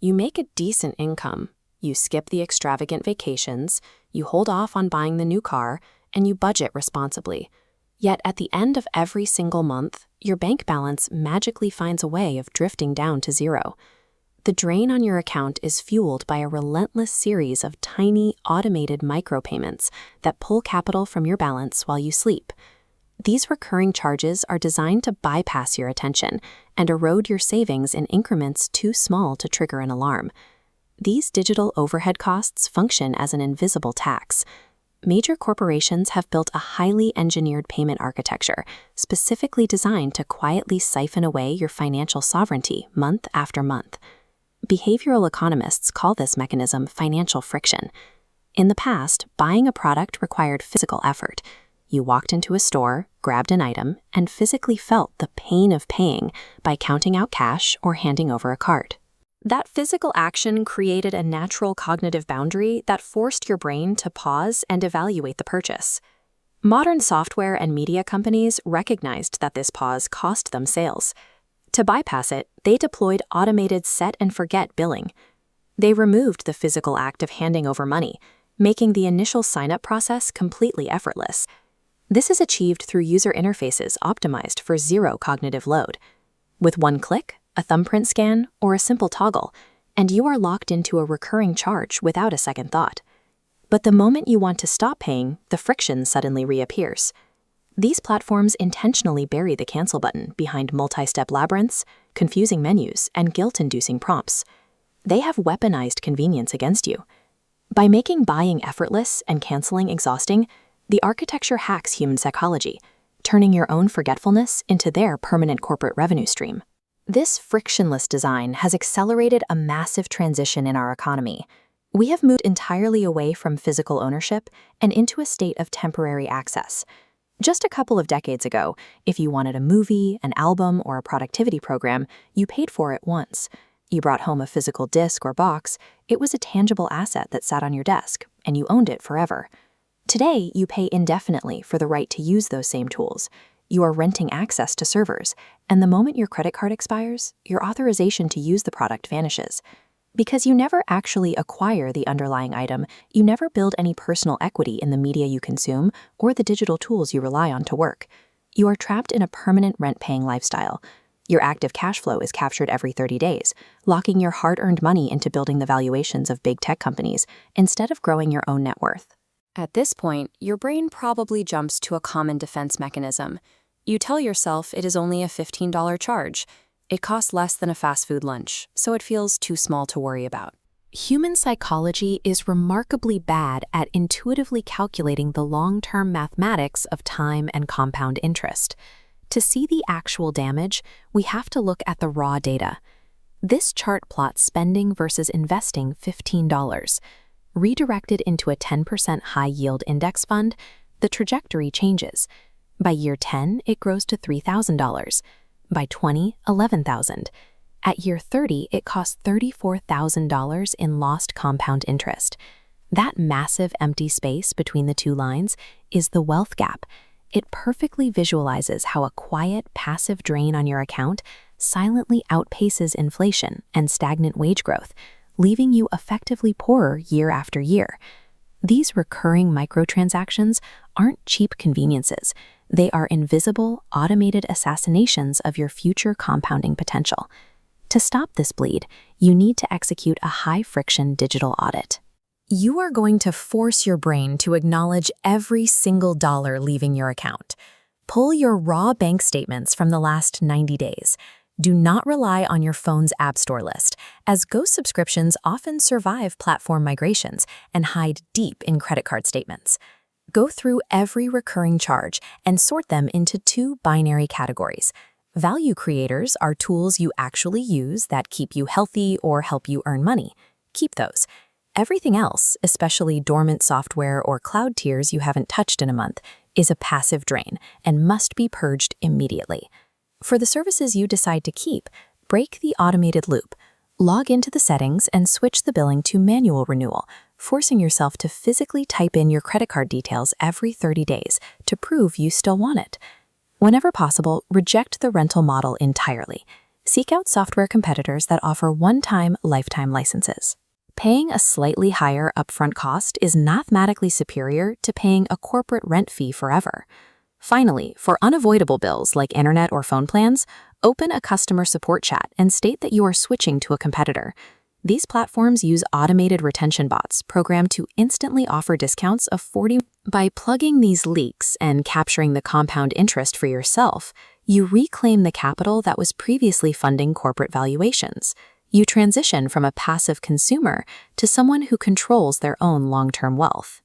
You make a decent income, you skip the extravagant vacations, you hold off on buying the new car, and you budget responsibly. Yet at the end of every single month, your bank balance magically finds a way of drifting down to zero. The drain on your account is fueled by a relentless series of tiny, automated micropayments that pull capital from your balance while you sleep. These recurring charges are designed to bypass your attention and erode your savings in increments too small to trigger an alarm. These digital overhead costs function as an invisible tax. Major corporations have built a highly engineered payment architecture specifically designed to quietly siphon away your financial sovereignty month after month. Behavioral economists call this mechanism financial friction. In the past, buying a product required physical effort. You walked into a store, grabbed an item, and physically felt the pain of paying by counting out cash or handing over a cart. That physical action created a natural cognitive boundary that forced your brain to pause and evaluate the purchase. Modern software and media companies recognized that this pause cost them sales. To bypass it, they deployed automated set-and-forget billing. They removed the physical act of handing over money, making the initial sign-up process completely effortless. This is achieved through user interfaces optimized for zero cognitive load. With one click, a thumbprint scan, or a simple toggle, and you are locked into a recurring charge without a second thought. But the moment you want to stop paying, the friction suddenly reappears. These platforms intentionally bury the cancel button behind multi-step labyrinths, confusing menus, and guilt-inducing prompts. They have weaponized convenience against you. By making buying effortless and canceling exhausting, the architecture hacks human psychology, turning your own forgetfulness into their permanent corporate revenue stream. This frictionless design has accelerated a massive transition in our economy. We have moved entirely away from physical ownership and into a state of temporary access. Just a couple of decades ago, if you wanted a movie, an album, or a productivity program, you paid for it once. You brought home a physical disc or box, it was a tangible asset that sat on your desk, and you owned it forever. Today, you pay indefinitely for the right to use those same tools. You are renting access to servers, and the moment your credit card expires, your authorization to use the product vanishes. Because you never actually acquire the underlying item, you never build any personal equity in the media you consume or the digital tools you rely on to work. You are trapped in a permanent rent-paying lifestyle. Your active cash flow is captured every 30 days, locking your hard-earned money into building the valuations of big tech companies instead of growing your own net worth. At this point, your brain probably jumps to a common defense mechanism. You tell yourself it is only a $15 charge. It costs less than a fast food lunch, so it feels too small to worry about. Human psychology is remarkably bad at intuitively calculating the long-term mathematics of time and compound interest. To see the actual damage, we have to look at the raw data. This chart plots spending versus investing $15. Redirected into a 10% high-yield index fund, the trajectory changes. By year 10, it grows to $3,000. By 20, $11,000. At year 30, it costs $34,000 in lost compound interest. That massive empty space between the two lines is the wealth gap. It perfectly visualizes how a quiet, passive drain on your account silently outpaces inflation and stagnant wage growth, leaving you effectively poorer year after year. These recurring microtransactions aren't cheap conveniences. They are invisible, automated assassinations of your future compounding potential. To stop this bleed, you need to execute a high-friction digital audit. You are going to force your brain to acknowledge every single dollar leaving your account. Pull your raw bank statements from the last 90 days. Do not rely on your phone's App Store list, as ghost subscriptions often survive platform migrations and hide deep in credit card statements. Go through every recurring charge and sort them into two binary categories. Value creators are tools you actually use that keep you healthy or help you earn money. Keep those. Everything else, especially dormant software or cloud tiers you haven't touched in a month, is a passive drain and must be purged immediately. For the services you decide to keep, break the automated loop. Log into the settings and switch the billing to manual renewal, forcing yourself to physically type in your credit card details every 30 days to prove you still want it. Whenever possible, reject the rental model entirely. Seek out software competitors that offer one-time, lifetime licenses. Paying a slightly higher upfront cost is mathematically superior to paying a corporate rent fee forever. Finally, for unavoidable bills like internet or phone plans, open a customer support chat and state that you are switching to a competitor. These platforms use automated retention bots programmed to instantly offer discounts of 40%. By plugging these leaks and capturing the compound interest for yourself, you reclaim the capital that was previously funding corporate valuations. You transition from a passive consumer to someone who controls their own long-term wealth.